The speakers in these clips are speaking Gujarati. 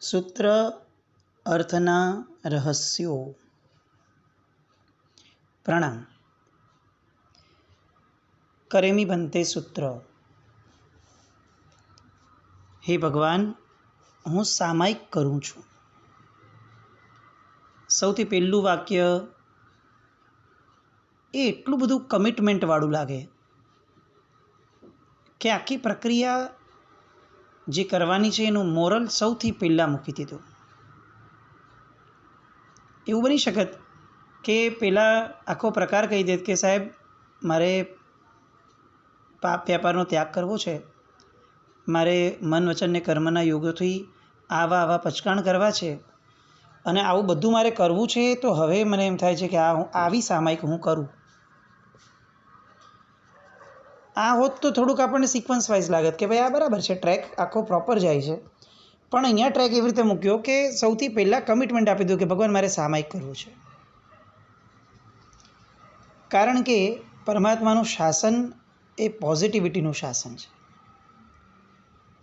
સૂત્ર અર્થના રહસ્યો. પ્રણામ. કરેમી બનતે સૂત્ર. હે ભગવાન, હું સામાયિક કરું છું. સૌથી પહેલું વાક્ય એ એટલું બધું કમિટમેન્ટવાળું લાગે કે આખી પ્રક્રિયા જે કરવાની છે એનું મોરલ સૌથી પહેલાં મૂકી દીધું. એવું બની શકત કે પહેલાં આખો પ્રકાર કહી દેત કે સાહેબ, મારે પાપ વ્યાપારનો ત્યાગ કરવો છે, મારે મન વચન ને કર્મના યોગોથી આવા પચકાણ કરવા છે અને આવું બધું મારે કરવું છે. તો હવે મને એમ થાય છે કે આવી સામાયિક હું કરું. આ હોત તો થોડુંક આપણને સિક્વન્સ વાઇઝ લાગત કે ભાઈ આ બરાબર છે, ટ્રેક આખો પ્રોપર જાય છે. પણ અહીંયા ટ્રેક એવી રીતે મૂક્યો કે સૌથી પહેલાં કમિટમેન્ટ આપી દઉં કે ભગવાન મારે સામાયિક કરવું છે. કારણ કે પરમાત્માનું શાસન એ પોઝિટિવિટીનું શાસન છે.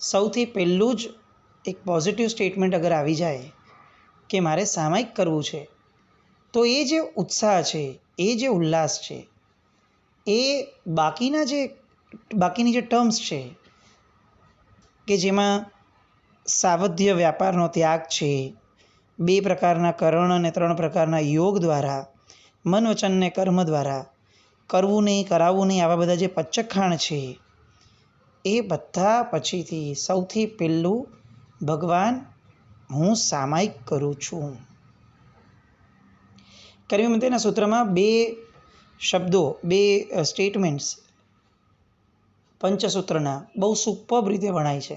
સૌથી પહેલું જ એક પોઝિટિવ સ્ટેટમેન્ટ અગર આવી જાય કે મારે સામાયિક કરવું છે, તો એ જે ઉત્સાહ છે, એ જે ઉલ્લાસ છે, એ બાકીની જે ટર્મ્સ છે કે જેમાં સાવધ્ય વ્યાપારનો ત્યાગ છે, 2 પ્રકારના કરણ અને 3 પ્રકારના યોગ દ્વારા, મન વચન ને કર્મ દ્વારા કરવું નહીં, કરાવવું નહીં, આવા બધા જે પચખાણ છે, એ બધા પછીથી સૌથી પહેલું ભગવાન હું સામાયિક કરું છું. કરેમી બનતેના સૂત્રમાં 2 શબ્દો, 2 સ્ટેટમેન્ટ્સ પંચસૂત્રના બહુ સુપર્બ રીતે વણાય છે.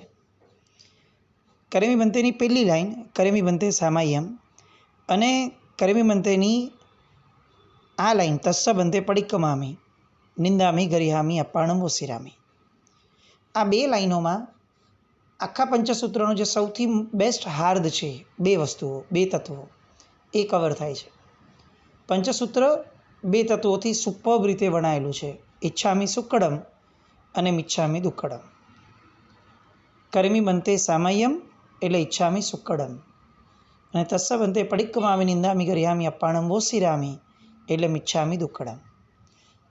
કરેમી બનતેની પહેલી લાઈન કરેમી બનતે સામાય્યમ અને કરેમી બનતેની આ લાઈન તસ્સ બનતે પડિક્કમામી નિંદામી ગરિહામી અપ્પાણમ વોસિરામી. આ 2 લાઈનોમાં આખા પંચસૂત્રનો જે સૌથી બેસ્ટ હાર્દ છે, 2 વસ્તુઓ, 2 તત્વો, એ કવર થાય છે. પંચસૂત્ર 2 તત્વોથી સુપર્બ રીતે વણાયેલું છે. ઈચ્છામી સુક્કડમ અને મિચ્છામી દુક્કડમ. કરેમી બનતે સામાય્યમ એટલે ઈચ્છામી સુક્કડમ અને તસ્સ બનતે પડિક્કમામી નિંદામી ગરિહામી અપ્પાણમ વોસિરામી એટલે મિચ્છામી દુક્કડમ.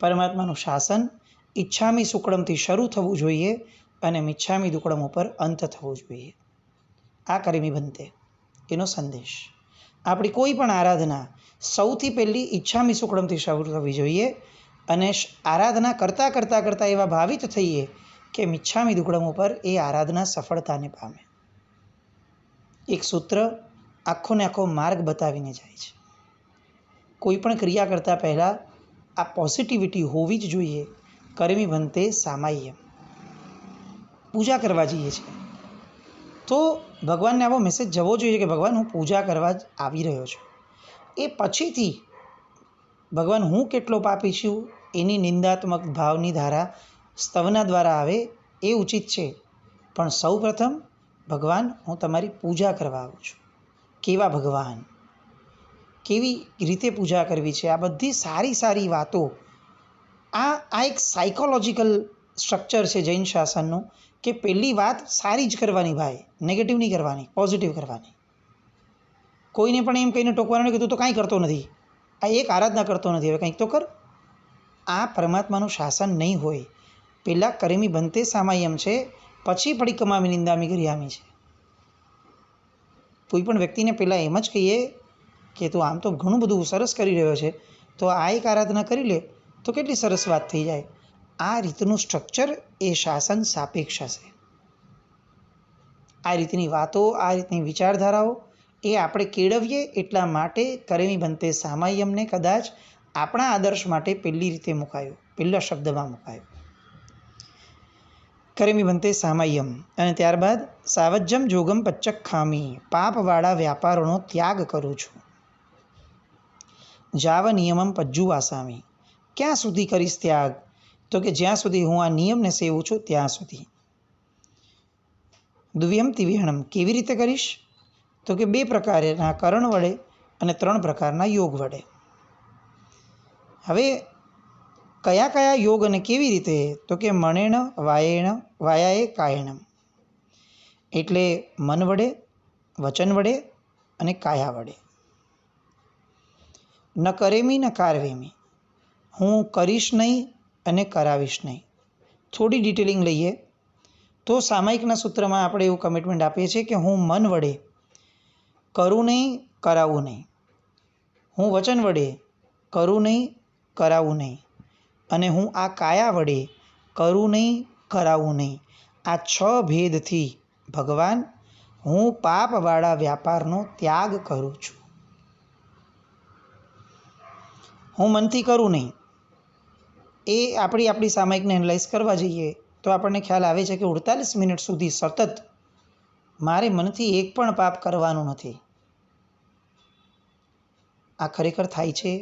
પરમાત્માનું શાસન ઈચ્છામી સુક્કડમથી શરૂ થવું જોઈએ અને મિચ્છામી દુક્કડમ ઉપર અંત થવો જોઈએ. આ કરેમી બનતે એનો સંદેશ. આપણી કોઈ પણ આરાધના સૌથી પહેલી ઈચ્છામી સુક્કડમથી શરૂ થવી જોઈએ અને આરાધના કરતાં એવા ભાવિત થઈએ કે મિચ્છામી દુક્કડમ ઉપર એ આરાધના સફળતાને પામે. એક સૂત્ર આખો ને આખો માર્ગ બતાવીને જાય છે. કોઈ પણ ક્રિયા કરતાં પહેલાં આ પોઝિટિવિટી હોવી જ જોઈએ. કરેમી બનતે સામાય્યમ. પૂજા કરવા જઈએ છીએ તો ભગવાનને આવો મેસેજ જવો જોઈએ કે ભગવાન, હું પૂજા કરવા જ આવી રહ્યો છું. એ પછીથી ભગવાન હું કેટલો પાપી છું એની નિંદાત્મક ભાવની ધારા સ્તવના દ્વારા આવે એ ઉચિત છે. પણ સૌ પ્રથમ ભગવાન, હું તમારી પૂજા કરવા આવું છું. કેવા ભગવાન, કેવી રીતે પૂજા કરવી છે, આ બધી સારી વાતો. આ એક સાયકોલોજીકલ સ્ટ્રક્ચર છે જૈન શાસનનું કે પહેલી વાત સારી જ કરવાની ભાઈ, નેગેટિવ નહીં કરવાની, પોઝિટિવ કરવાની. કોઈને પણ એમ કહીને ટોકવાનું નહીં કે તું તો કાંઈ કરતો નથી, આ એક આરાધના કરતો નથી, હવે કંઈક તો કર. આ પરમાત્માનું શાસન નહીં હોય. પહેલાં કરેમી બનતે સામાય્યમ છે, પછી પડિક્કમામી નિંદામી ગરિહામી છે. કોઈ પણ વ્યક્તિને પહેલાં એમ જ કહીએ કે તું આમ તો ઘણું બધું સરસ કરી રહ્યો છે, તો આ એક આરાધના કરી લે તો કેટલી સરસ વાત થઈ જાય. આ રીતનું સ્ટ્રક્ચર એ શાસન સાપેક્ષ છે. આ રીતની વાતો, આ રીતની વિચારધારાઓ એ આપણે કેળવીએ. એટલા માટે કરેમી બનતે સામાય્યમને કદાચ આપણા આદર્શ માટે પહેલી રીતે મુકાયું, પહેલા શબ્દમાં મુકાયું. કરેમી બનતે સામાય્યમ અને ત્યારબાદ સાવજ્યમ જોગમ પચ્ચખામી, પાપવાળા વ્યાપારોનો ત્યાગ કરું છું. જાવ નિયમમ પજ્જુવાસામી, ક્યાં સુધી કરીશ ત્યાગ? તો કે જ્યાં સુધી હું આ નિયમને સેવું છું ત્યાં સુધી. દ્વિયમ તિવિહણમ, કેવી રીતે કરીશ? તો કે 2 પ્રકારના કરણ વડે અને 3 પ્રકારના યોગ વડે. હવે કયા યોગ અને કેવી રીતે? તો કે મણેણ વાયાએ કાયણમ, એટલે મન વડે, વચન વડે અને કાયા વડે. ન કરેમી ન કારવેમી, હું કરીશ નહીં અને કરાવીશ નહીં. થોડી ડિટેલિંગ લઈએ તો સામાયિકના સૂત્રમાં આપણે એવું કમિટમેન્ટ આપીએ છીએ કે હું મન વડે કરું નહીં, કરાવું નહીં. હું વચન વડે કરું નહીં, કરાવું નહીં. અને હું આ કાયા વડે કરું નહીં, કરાવું નહીં. આ 6 ભેદથી ભગવાન હું પાપવાળા વ્યાપારનો ત્યાગ કરું છું. હું મનથી કરું નહીં, એ આપણી સામાયિકને એનાલાઇઝ કરવા જઈએ તો આપણને ખ્યાલ આવે છે કે 48 મિનિટ સુધી સતત મારે મનથી એક પણ પાપ કરવાનું નથી. આ ખરેખર થાય છે?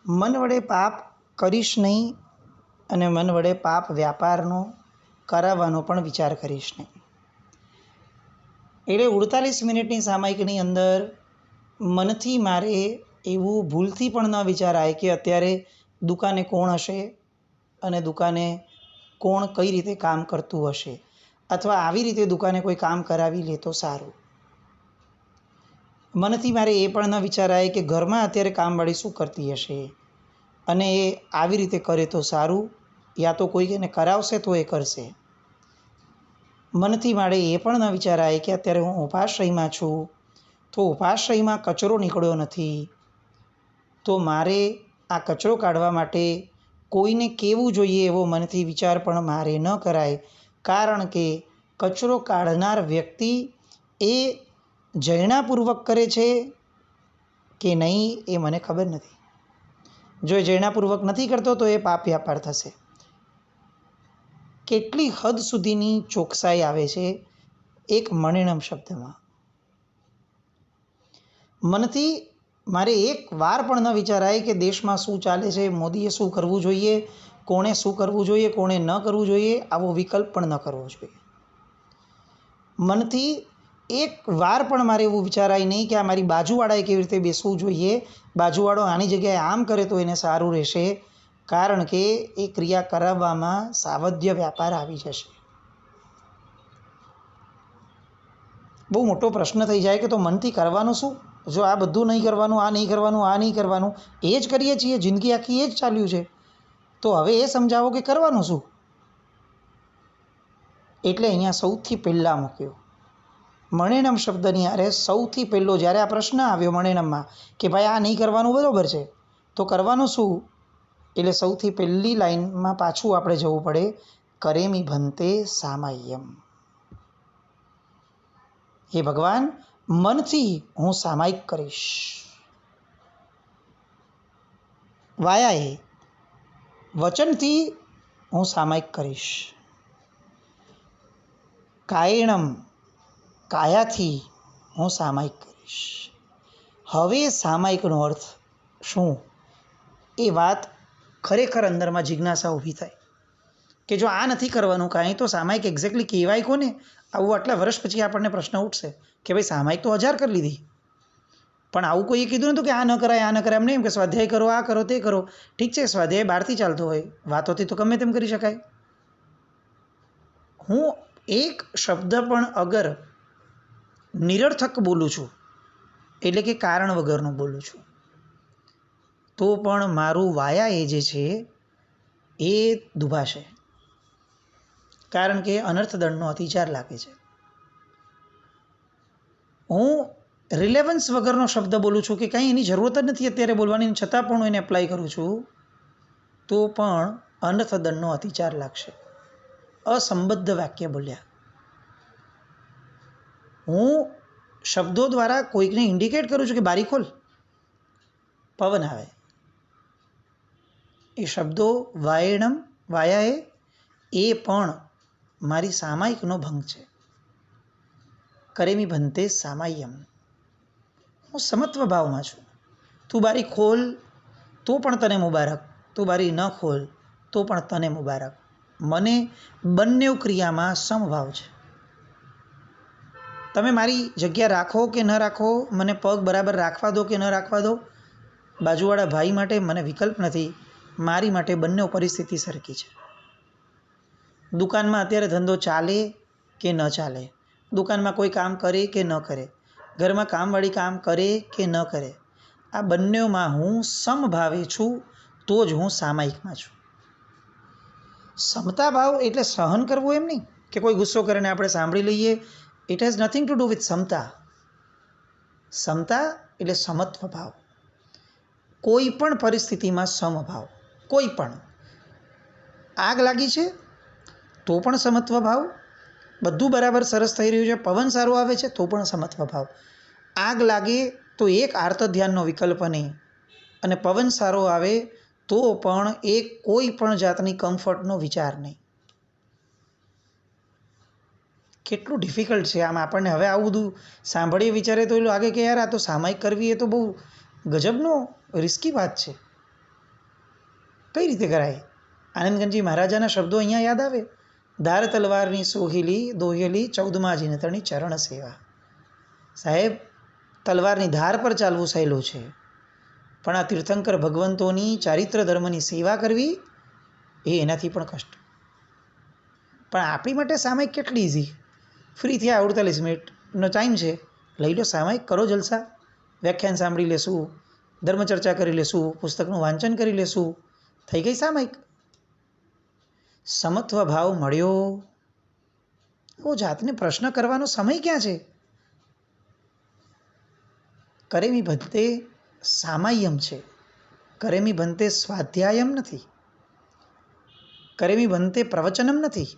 મન વડે પાપ કરીશ નહીં અને મન વડે પાપ વ્યાપારનો કરાવવાનો પણ વિચાર કરીશ નહીં. એટલે 48 મિનિટની સામાયિકની અંદર મનથી મારે એવું ભૂલથી પણ ન વિચારાય કે અત્યારે દુકાને કોણ હશે અને દુકાને કોણ કઈ રીતે કામ કરતું હશે, અથવા આવી રીતે દુકાને કોઈ કામ કરાવી લે તો સારું. મનથી મારે એ પણ ન વિચારાય કે ઘરમાં અત્યારે કામવાળી શું કરતી હશે અને એ આવી રીતે કરે તો સારું, યા તો કોઈ એને કરાવશે તો એ કરશે. મનથી મારે એ પણ ન વિચારાય કે અત્યારે હું ઉપાશ્રયમાં છું તો ઉપાશ્રયમાં કચરો નીકળ્યો નથી, તો મારે આ કચરો કાઢવા માટે કોઈને કહેવું જોઈએ એવો મનથી વિચાર પણ મારે ન કરાય. કારણ કે કચરો કાઢનાર વ્યક્તિ એ જૈણાપૂર્વક કરે છે કે નહીં એ મને ખબર નથી. જો એ જૈણાપૂર્વક નથી કરતો તો એ પાપ વ્યાપાર થશે. કેટલી હદ સુધીની ચોકસાઈ આવે છે એક મણિનમ શબ્દમાં. મનથી મારે એક વાર પણ ન વિચારાય કે દેશમાં શું ચાલે છે, મોદીએ શું કરવું જોઈએ, કોણે શું કરવું જોઈએ, કોણે ન કરવું જોઈએ, આવો વિકલ્પ પણ ન કરવો જોઈએ. મનથી એક વાર પણ મારે એવું વિચારાય નહીં કે આ મારી બાજુવાળાએ કેવી રીતે બેસવું જોઈએ, બાજુવાળો આની જગ્યાએ આમ કરે તો એને સારું રહેશે. કારણ કે એ ક્રિયા કરાવવામાં સાવધ્ય વ્યાપાર આવી જશે. બહુ મોટો પ્રશ્ન થઈ જાય કે તો મનથી કરવાનું શું? જો આ બધું નહીં કરવાનું, આ નહીં કરવાનું, આ નહીં કરવાનું, એ જ કરીએ છીએ, જિંદગી આખી એ જ ચાલ્યું છે, તો હવે એ સમજાવો કે કરવાનું શું? એટલે અહીંયા સૌથી પહેલાં મૂક્યો મણિનમ શબ્દની આરે સૌથી પહેલો જ્યારે આ પ્રશ્ન આવ્યો મણિનમમાં કે ભાઈ આ નહીં કરવાનું બરાબર છે તો કરવાનું શું, એટલે સૌથી પહેલી લાઈનમાં પાછું આપણે જવું પડે, કરેમી ભંતે સામાય્યમ. હે ભગવાન, મનથી હું સામાયિક કરીશ. વાયાએ વચનથી હું સામાયિક કરીશ. કાયણમ કાયાથી હું સામાયિક કરીશ. હવે સામાયિકનો અર્થ શું એ વાત ખરેખર અંદરમાં જિજ્ઞાસા ઊભી થાય કે જો આ નથી કરવાનું કાંઈ તો સામાયિક એક્ઝેક્ટલી કહેવાય કોને? આવું આટલા વર્ષ પછી આપણને પ્રશ્ન ઉઠશે કે ભાઈ સામાયિક તો 1000 કરી લીધી, પણ આવું કોઈએ કીધું નહોતું કે આ ન કરાય, આ ન કરાય. એમને એમ કે સ્વાધ્યાય કરો, આ કરો, તે કરો. ઠીક છે, સ્વાધ્યાય બહારથી ચાલતો હોય, વાતોથી તો ગમે તેમ કરી શકાય. હું એક શબ્દ પણ અગર નિરર્થક બોલું છું, એટલે કે કારણ વગરનું બોલું છું, તો પણ મારું વાયા એ જે છે એ દુભાશે. કારણ કે અનર્થદંડનો અતિચાર લાગે છે. હું રિલેવન્સ વગરનો શબ્દ બોલું છું કે કંઈ એની જરૂરત જ નથી અત્યારે બોલવાની, છતાં પણ હું એને એપ્લાય કરું છું, તો પણ અનર્થદંડનો અતિચાર લાગશે. અસંબદ્ધ વાક્ય બોલ્યા. હું શબ્દો દ્વારા કોઈકને ઇન્ડિકેટ કરું છું કે બારી ખોલ, પવન આવે. એ શબ્દો વાયણમ વાયાએ એ પણ મારી સામાયિકનો ભંગ છે. કરેમી ભંતે સામાય્યમ. હું સમત્વ ભાવમાં છું. તું બારી ખોલ તો પણ તને મુબારક, તું બારી ન ખોલ તો પણ તને મુબારક. મને બંને ક્રિયામાં સમભાવ છે. તમે મારી જગ્યા રાખો કે ન રાખો, મને પગ બરાબર રાખવા દો કે ન રાખવા દો, બાજુવાળા ભાઈ માટે મને વિકલ્પ નથી. મારી માટે બંને પરિસ્થિતિ સરખી છે. દુકાનમાં અત્યારે ધંધો ચાલે કે ન ચાલે, દુકાનમાં કોઈ કામ કરે કે ન કરે, ઘરમાં કામવાળી કામ કરે કે ન કરે, આ બંનેમાં હું સમભાવે છું તો જ હું સામાયિકમાં છું. સમતા ભાવ એટલે સહન કરવું એમ નહીં કે કોઈ ગુસ્સો કરીને આપણે સાંભળી લઈએ. It has nothing to do with સમતા. સમતા એટલે સમત્વ ભાવ, કોઈ પણ પરિસ્થિતિમાં સમભાવ. કોઈ પણ આગ લાગી છે તો પણ સમત્વ ભાવ, બધું બરાબર સરસ થઈ રહ્યું છે, પવન સારો આવે છે તો પણ સમત્વ ભાવ. આગ લાગે તો એક આર્ત ધ્યાનનો વિકલ્પ નહીં, અને પવન સારો આવે તો પણ એક કોઈ પણ જાતની કમ્ફર્ટનો વિચાર નહીં. કેટલું ડિફિકલ્ટ છે આમ. આપણને હવે આવું બધું સાંભળીએ વિચારે તો એવું લાગે કે યાર આ તો સામાયિક કરવી એ તો બહુ ગજબનો રિસ્કી વાત છે. કઈ રીતે કરાય? આનંદગંજી મહારાજાના શબ્દો અહીંયા યાદ આવે. ધાર તલવારની સોહેલી દોહેલી 14મા જીનતરની ચરણ સેવા. સાહેબ, તલવારની ધાર પર ચાલવું સહેલું છે, પણ આ તીર્થંકર ભગવંતોની ચારિત્ર ધર્મની સેવા કરવી એ એનાથી પણ કષ્ટ. પણ આપણી માટે સામાયિક કેટલી ઇઝી. ફ્રી થયા 48 મિનિટનો ટાઈમ છે, લઈ લો સામાયિક, કરો જલસા. વ્યાખ્યાન સાંભળી લેશું, ધર્મચર્ચા કરી લેશું, પુસ્તકનું વાંચન કરી લેશું, થઈ ગઈ સામાયિક. સમત્વ ભાવ મળ્યો. ઓ જાતને પ્રશ્ન કરવાનો સમય ક્યાં છે? કરેમી ભંતે સામાય્યમ છે, કરેમી ભંતે સ્વાધ્યાયમ નથી, કરેમી ભંતે પ્રવચનમ નથી,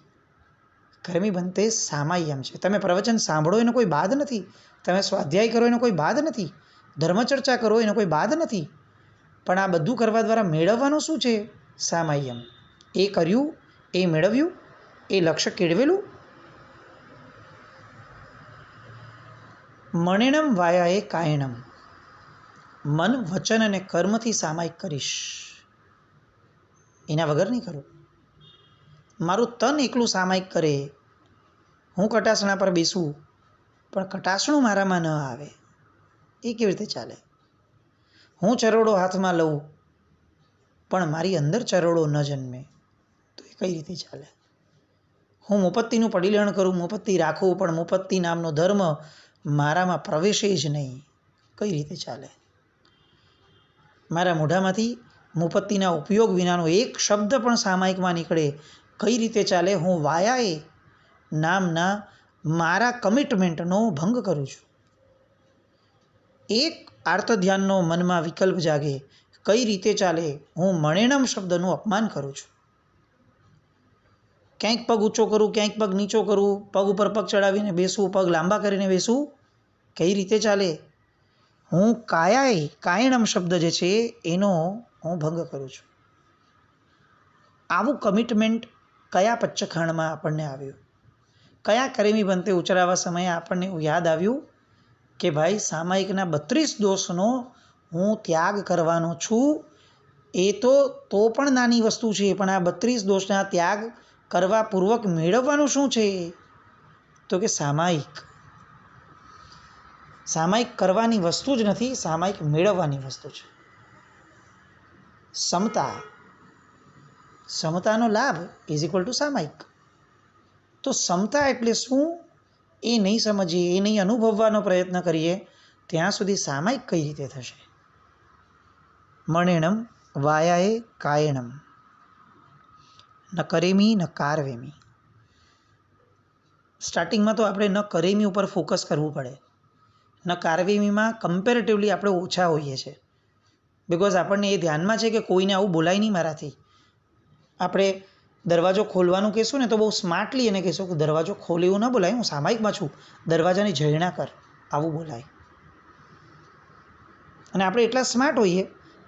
કરેમી ભંતે સામાય્યમ છે. તમે પ્રવચન સાંભળો એનો કોઈ બાદ નથી, તમે સ્વાધ્યાય કરો એનો કોઈ બાદ નથી, ધર્મચર્ચા કરો એનો કોઈ બાદ નથી, પણ આ બધું કરવા દ્વારા મેળવવાનું શું છે? સામાય્યમ. એ કર્યું, એ મેળવ્યું, એ લક્ષ્ય કેળવેલું. મણિણમ વાયાએ કાયણમ. મન, વચન અને કર્મથી સામાયિક કરીશ, એના વગર નહીં કરું. મારું તન એકલું સામાયિક કરે, હું કટાસણા પર બેસું પણ કટાસણું મારામાં ન આવે, એ કેવી રીતે ચાલે? હું ચરોડો હાથમાં લઉં પણ મારી અંદર ચરોડો ન જન્મે, તો એ કઈ રીતે ચાલે? હું મુપત્તિનું પડીલણ કરું, મુપત્તિ રાખું, પણ મુપત્તિ નામનો ધર્મ મારામાં પ્રવેશે જ નહીં, કઈ રીતે ચાલે? મારા મોઢામાંથી મુપત્તિના ઉપયોગ વિનાનો એક શબ્દ પણ સામાયિકમાં નીકળે, કઈ રીતે ચાલે? હું વાયાએ નામના મારા કમિટમેન્ટનો ભંગ કરું છું. એક આર્ત ધ્યાનનો મનમાં વિકલ્પ જાગે, કઈ રીતે ચાલે? હું મણિણમ શબ્દનું અપમાન કરું છું. ક્યાંક પગ ઊંચો કરું, ક્યાંક પગ નીચો કરું, પગ ઉપર પગ ચડાવીને બેસું, પગ લાંબા કરીને બેસું, કઈ રીતે ચાલે? હું કાયાએ, કાયણમ શબ્દ જે છે એનો હું ભંગ કરું છું. આવું કમિટમેન્ટ કયા પચ્ચખંડમાં આપણને આવ્યું? કયા કરેમી ભંતે ઉચરાવા સમયે આપણને એવું યાદ આવ્યું કે ભાઈ સામાયિકના 32 દોષનો હું ત્યાગ કરવાનો છું? એ તો પણ નાની વસ્તુ છે, પણ આ 32 દોષના ત્યાગ કરવા પૂર્વક મેળવવાનું શું છે? તો કે સામાયિક. સામાયિક કરવાની વસ્તુ જ નથી, સામાયિક મેળવવાની વસ્તુ છે. સમતા, સમતાનો લાભ ઇઝ ઇક્વલ ટુ સામાયિક. તો સમતા એટલે શું એ નહીં સમજીએ, એ નહીં અનુભવવાનો પ્રયત્ન કરીએ ત્યાં સુધી સામાયિક કઈ રીતે થશે? મણિણમ વાયાએ કાયણમ ન કરેમી ન કારવેમી. સ્ટાર્ટિંગમાં તો આપણે ન કરેમી ઉપર ફોકસ કરવું પડે. ન કારવેમીમાં કમ્પેરેટિવલી આપણે ઓછા હોઈએ છીએ, બિકોઝ આપણને એ ધ્યાનમાં છે કે કોઈને આવું બોલાય નહીં મારાથી. આપણે દરવાજો ખોલવાનું કહેશું ને તો બહુ સ્માર્ટલી એને કહેશું કે દરવાજો ખોલે એવું ન બોલાય, હું સામાયિકમાં છું, દરવાજાની જયણા કર, આવું બોલાય. અને આપણે એટલા સ્માર્ટ હોઈએ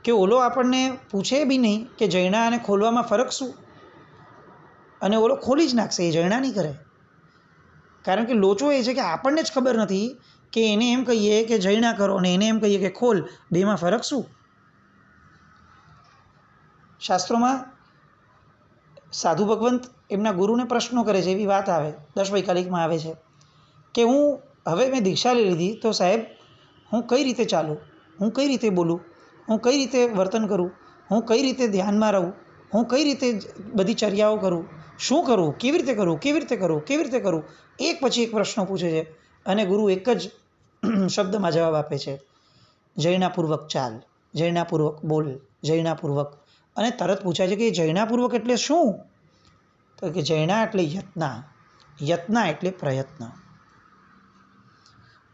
કે ઓલો આપણને પૂછે બી નહીં કે જયણા અને ખોલવામાં ફરક શું, અને ઓલો ખોલી જ નાખશે, એ જયણા નહીં કરે. કારણ કે લોચો એ છે કે આપણને જ ખબર નથી કે એને એમ કહીએ કે જયણા કરો અને એને એમ કહીએ કે ખોલ, બેમાં ફરક શું? શાસ્ત્રોમાં સાધુ ભગવંત એમના ગુરુને પ્રશ્નો કરે છે, એવી વાત આવે 10 વૈકાલિકમાં આવે છે કે મેં દીક્ષા લઈ લીધી, તો સાહેબ હું કઈ રીતે ચાલું, હું કઈ રીતે બોલું, હું કઈ રીતે વર્તન કરું, હું કઈ રીતે ધ્યાનમાં રહું, હું કઈ રીતે બધી ચર્યાઓ કરું, શું કરું, કેવી રીતે કરું, કેવી રીતે કરું, કેવી રીતે કરું, એક પછી એક પ્રશ્નો પૂછે છે અને ગુરુ એક જ શબ્દમાં જવાબ આપે છે, જૈનાપૂર્વક ચાલ, જૈનાપૂર્વક બોલ, જૈનાપૂર્વક. અને તરત પૂછાય છે કે જૈનાપૂર્વક એટલે શું? તો કે જૈના એટલે યત્ના, યત્ના એટલે પ્રયત્ન.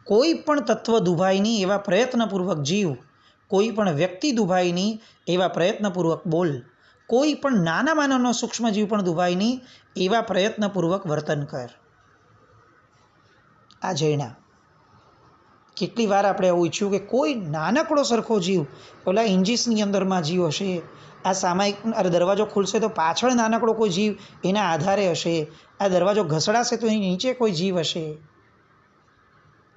કોઈ પણ તત્વ દુભાય નહીં એવા પ્રયત્નપૂર્વક જીવ, કોઈ પણ વ્યક્તિ દુભાય નહીં એવા પ્રયત્નપૂર્વક બોલ, કોઈ પણ નાનામાં નાનો સૂક્ષ્મ જીવ પણ દુભાય નહીં એવા પ્રયત્નપૂર્વક વર્તન કર. આ જૈના. કેટલી વાર આપણે એવું ઈચ્છ્યું કે કોઈ નાનકડો સરખો જીવ, ઓલા ઇન્જીસની અંદરમાં જીવ હશે, આ સામાયિક દરવાજો ખુલશે તો પાછળ નાનકડો કોઈ જીવ એના આધારે હશે, આ દરવાજો ઘસડાશે તો એની નીચે કોઈ જીવ હશે.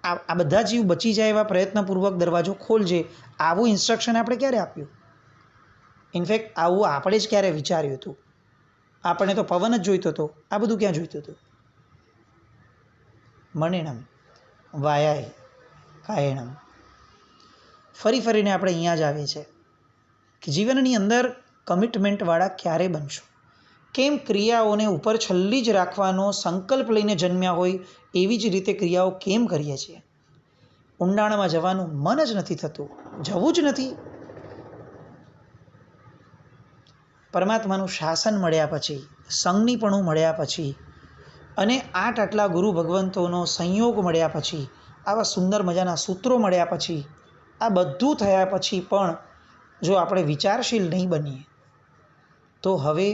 આ બધા જીવ બચી જાય એવા પ્રયત્નપૂર્વક દરવાજો ખોલજે. આવું ઇન્સ્ટ્રક્શન આપણે ક્યારે આપ્યું? ઇનફેક્ટ આવું આપણે જ ક્યારે વિચાર્યું હતું? આપણને તો પવન જ જોઈતો હતો, આ બધું ક્યાં જોઈતું હતું? મણિનમ વાયાય કાયણમ. ફરી ફરીને આપણે અહીંયા જ આવીએ છીએ કે જીવનની અંદર કમિટમેન્ટવાળા ક્યારે બનશું? કેમ ક્રિયાઓને ઉપર છલ્લી જ રાખવાનો સંકલ્પ લઈને જન્મ્યા હોય એવી જ રીતે ક્રિયાઓ કેમ કરીએ છીએ? ઊંડાણમાં જવાનું મન જ નથી થતું, જવું જ નથી. પરમાત્માનું શાસન મળ્યા પછી, સંજ્ઞીપણું મળ્યા પછી અને આટલા ગુરુ ભગવંતોનો સંયોગ મળ્યા પછી, આવા સુંદર મજાના સૂત્રો મળ્યા પછી, આ બધું થયા પછી પણ જો આપણે વિચારશીલ નહીં બનીએ તો હવે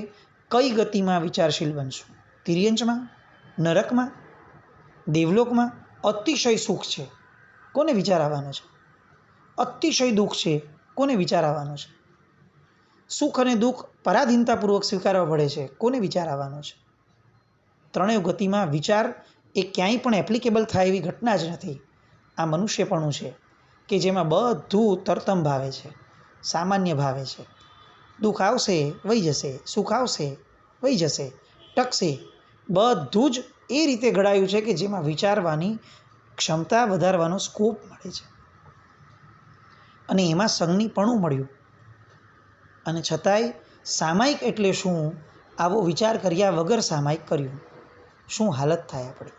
કઈ ગતિમાં વિચારશીલ બનશું? તિર્યંચમાં, નરકમાં, દેવલોકમાં અતિશય સુખ છે, કોને વિચાર આવવાનો છે? અતિશય દુઃખ છે, કોને વિચાર આવવાનો છે? સુખ અને દુઃખ પરાધીનતાપૂર્વક સ્વીકારવા પડે છે, કોને વિચાર આવવાનો છે? ત્રણેય ગતિમાં વિચાર એ ક્યાંય પણ એપ્લિકેબલ થાય એવી ઘટના જ નથી. આ મનુષ્યપણું છે કે જેમાં બધું તરતમ ભાવે છે, સામાન્ય ભાવે છે. દુઃખ આવશે વહી જશે, સુખ આવશે વહી જશે, ટકશે. બધું જ એ રીતે ઘડાયું છે કે જેમાં વિચારવાની ક્ષમતા વધારવાનો સ્કોપ મળે છે. અને એમાં સંજ્ઞીપણું મળ્યું. અને છતાંય સામાયિક એટલે શું? આવો વિચાર કર્યા વગર સામાયિક કર્યું. શું હાલત થાય આપણે?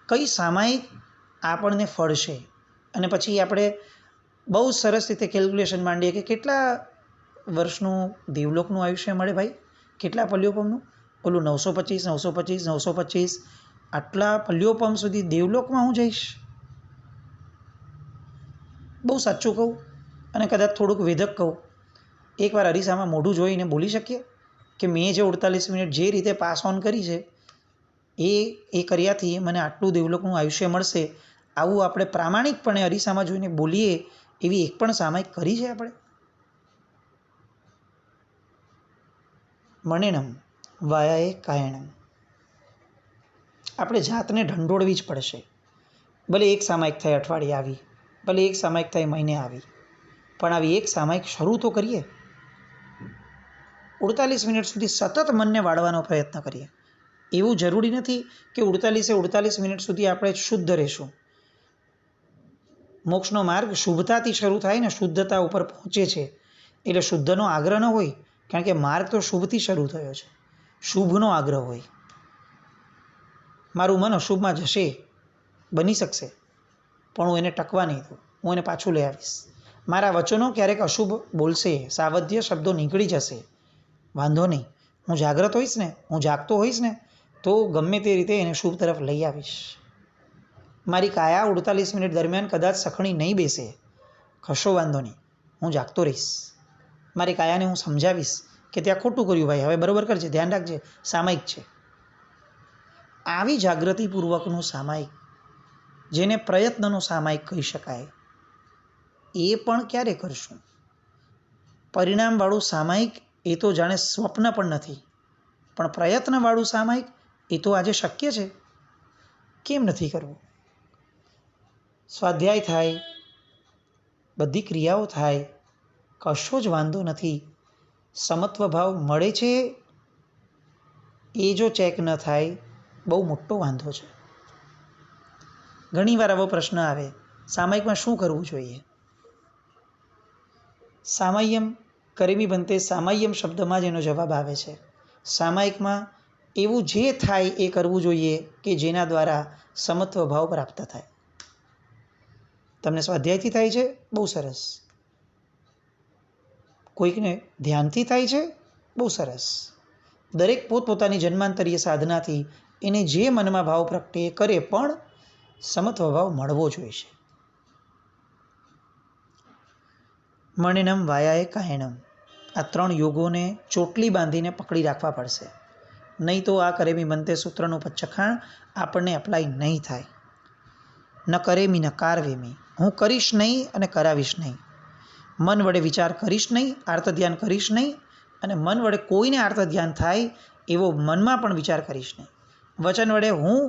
કઈ સામાયિક આપણને ફળશે? અને પછી આપણે બહુ સરસ રીતે કેલ્ક્યુલેશન માંડીએ કે કેટલા વર્ષનું દેવલોકનું આયુષ્ય મળે ભાઈ? કેટલા પલ્યોપમનું? ઓલું 925, 925, 925, આટલા પલ્યોપમ સુધી દેવલોકમાં હું જઈશ? બહુ સાચું કહું અને કદાચ થોડુંક વેધક કહું, એકવાર અરીસામાં મોઢું જોઈને બોલી શકીએ કે મેં જે 48 મિનિટ જે રીતે પાસ ઓન કરી છે એ કર્યાથી મને આટલું દેવલોકનું આયુષ્ય મળશે, આવું આપણે પ્રામાણિકપણે અરીસામાં જોઈને બોલીએ એવી એક પણ સામાયિક કરી છે આપણે? મણિનમ વાયાએ કાયણમ. આપણે જાતને ઢંઢોળવી જ પડશે. ભલે એક સામાયિક થાય અઠવાડિયે આવી, ભલે એક સામાયિક થાય મહિને આવી, પણ આવી એક સામાયિક શરૂ તો કરીએ. 48 મિનિટ સુધી સતત મનને વાળવાનો પ્રયત્ન કરીએ. એવું જરૂરી નથી કે 48 મિનિટ સુધી આપણે શુદ્ધ રહીશું. મોક્ષનો માર્ગ શુભતાથી શરૂ થાય ને શુદ્ધતા ઉપર પહોંચે છે એટલે શુદ્ધનો આગ્રહ ન હોય, કારણ કે માર્ગ તો શુભથી શરૂ થયો છે. શુભનો આગ્રહ હોય. મારું મન અશુભમાં જશે, બની શકશે, પણ હું એને ટકવા નહીં દઉં, હું એને પાછું લઈ આવીશ. મારા વચનો ક્યારેક અશુભ બોલશે, સાવધ્ય શબ્દો નીકળી જશે, વાંધો નહીં. હું જાગ્રત હોઈશ ને, હું જાગતો હોઈશ ને તો ગમે તે રીતે એને શુભ તરફ લઈ આવીશ. મારી કાયા 48 મિનિટ દરમિયાન કદાચ સખણી નહીં બેસે, કશો વાંધો નહીં, હું જાગતો રહીશ. મારી કાયાને હું સમજાવીશ કે ત્યાં ખોટું કર્યું ભાઈ, હવે બરાબર કરજે, ધ્યાન રાખજે, સામાયિક છે. આવી જાગૃતિપૂર્વકનું સામાયિક, જેને પ્રયત્નનું સામાયિક કહી શકાય, એ પણ ક્યારે કરશું? પરિણામવાળું સામાયિક એ તો જાણે સ્વપ્ન પણ નથી, પણ પ્રયત્નવાળું સામાયિક એ તો આજે શક્ય છે. કેમ નથી કરવું? સ્વાધ્યાય થાય, બધી ક્રિયાઓ થાય, કશો જ વાંધો નથી. સમત્વ ભાવ મળે છે એ જો ચેક ન થાય, બહુ મોટો વાંધો છે. ઘણીવાર આવો પ્રશ્ન આવે, સામાયિકમાં શું કરવું જોઈએ? સામાય્યમ કરેમી બનતે, સામાય્યમ શબ્દમાં જ એનો જવાબ આવે છે. સામાયિકમાં એવું જે થાય એ કરવું જોઈએ કે જેના દ્વારા સમત્વ ભાવ પ્રાપ્ત થાય. તમને સ્વાધ્યાયથી થાય છે, બહુ સરસ. કોઈકને ધ્યાનથી થાય છે, બહુ સરસ. દરેક પોતપોતાની જન્માંતરીય સાધનાથી એને જે મનમાં ભાવ પ્રગટે એ કરે, પણ સમત્વ ભાવ મળવો જોઈએ. મણિનમ વાયાએ કાયણમ, આ 3 યોગોને ચોટલી બાંધીને પકડી રાખવા પડશે. નહીં તો આ કરેમી બંતે સૂત્રનું પચ્ચખાણ આપણને એપ્લાય નહીં થાય. ન કરેમી ન કારવેમી, હું કરીશ નહીં અને કરાવીશ નહીં. મન વડે વિચાર કરીશ નહીં, આર્ત ધ્યાન કરીશ નહીં, અને મન વડે કોઈને આર્ત ધ્યાન થાય એવો મનમાં પણ વિચાર કરીશ નહીં. વચન વડે હું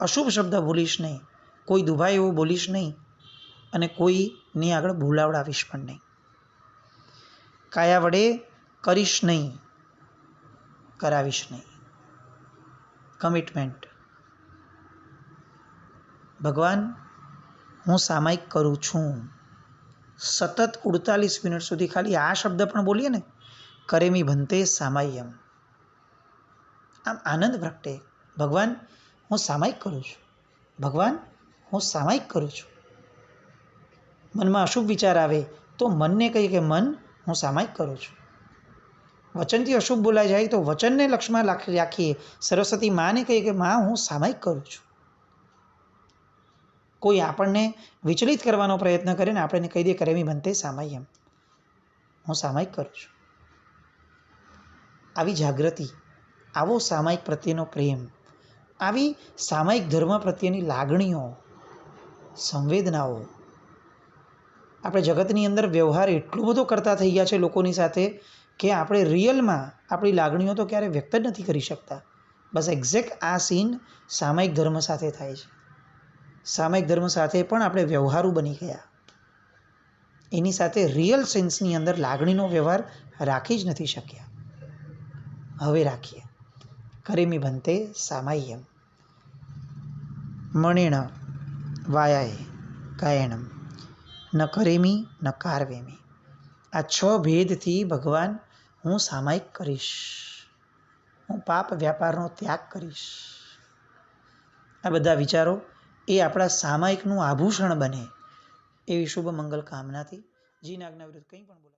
અશુભ શબ્દ બોલીશ નહીં, કોઈ દુભાય એવું બોલીશ નહીં, અને કોઈની આગળ બોલાવડાવીશ પણ નહીં. કાયા વડે કરીશ નહીં, કરાવીશ નહીં. કમિટમેન્ટ. ભગવાન, હું સામાયિક કરું છું. સતત 48 મિનિટ સુધી ખાલી આ શબ્દ પણ બોલીએ ને, કરેમી ભંતે સામાય્યમ, આમ આનંદ પ્રગટે. ભગવાન, હું સામાયિક કરું છું. ભગવાન, હું સામાયિક કરું છું. મનમાં અશુભ વિચાર આવે તો મનને કહીએ કે મન, હું સામાયિક કરું છું. વચનથી અશુભ બોલાઈ જાય તો વચનને લક્ષ્યમાં રાખીએ. સરસ્વતી માને કહીએ કે માં, હું સામાયિક કરું છું. કોઈ આપણને વિચલિત કરવાનો પ્રયત્ન કરે ને આપણે કહી દઈએ કરેમી બંતે સામાય્યમ, હું સામાયિક કરું છું. આવી જાગૃતિ, આવો સામાયિક પ્રત્યેનો પ્રેમ, આવી સામાયિક ધર્મ પ્રત્યેની લાગણીઓ, સંવેદનાઓ. આપણે જગતની અંદર વ્યવહાર એટલો બધો કરતા થઈ ગયા છે લોકોની સાથે કે આપણે રિયલમાં આપણી લાગણીઓ તો ક્યારેય વ્યક્ત જ નથી કરી શકતા. બસ એક્ઝેક્ટ આ સીન સામાયિક ધર્મ સાથે થાય છે. સામાયિક ધર્મ સાથે પણ આપણે વ્યવહારુ બની ગયા. એની સાથે રિયલ સેન્સની અંદર લાગણીનો વ્યવહાર રાખી જ નથી શક્યા. હવે રાખીએ. કરેમી ભંતે સામાય્યમ, મણિણ વાયાએ કાયણમ, ન કરેમી ન કારવેમી. આ 6 ભેદથી ભગવાન, હું સામાયિક કરીશ. હું પાપ વ્યાપારનો ત્યાગ કરીશ. આ બધા વિચારો એ આપણા સામાયિકનું આભૂષણ બને એવી શુભ મંગલ કામનાથી. જીના આજ્ઞા વિરુદ્ધ કંઈ પણ બોલો.